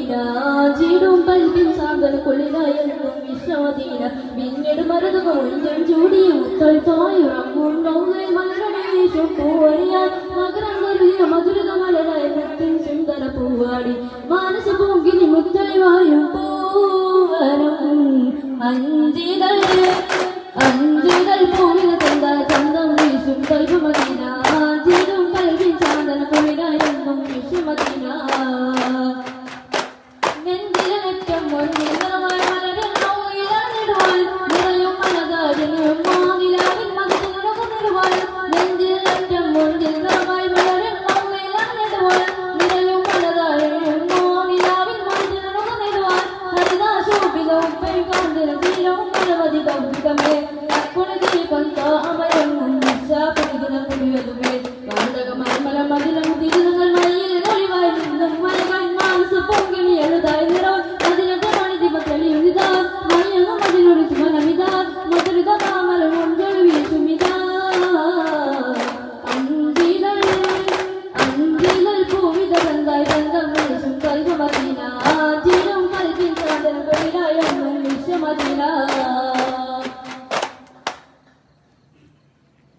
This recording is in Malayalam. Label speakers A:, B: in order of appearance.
A: മദീന ജീടും പൽബിൻ സാന്തന കുളിരായെന്നും വിശ്വമദീന പിന്നീട് മരുതുകൊണ്ടും ചൂടി ഉത്തൽ തായുറങ്ങും നൗലൈ മലരുടെ വീശും പൂവണിയാൽ മകരം കരുതിയ മധുരത മലരായ മുത്തിൻ സുന്ദര പൂവാടി മാനസ പൂങ്കിനി മുത്തളിവായും പൂവനം അഞ്ചിതൾ പൂവിന തന്ത ചന്തം വീശും കൽബ് മദീന ജീടും പൽബിൻ സാന്തന കുളിരായെന്നും വിശ്വമദീന Madina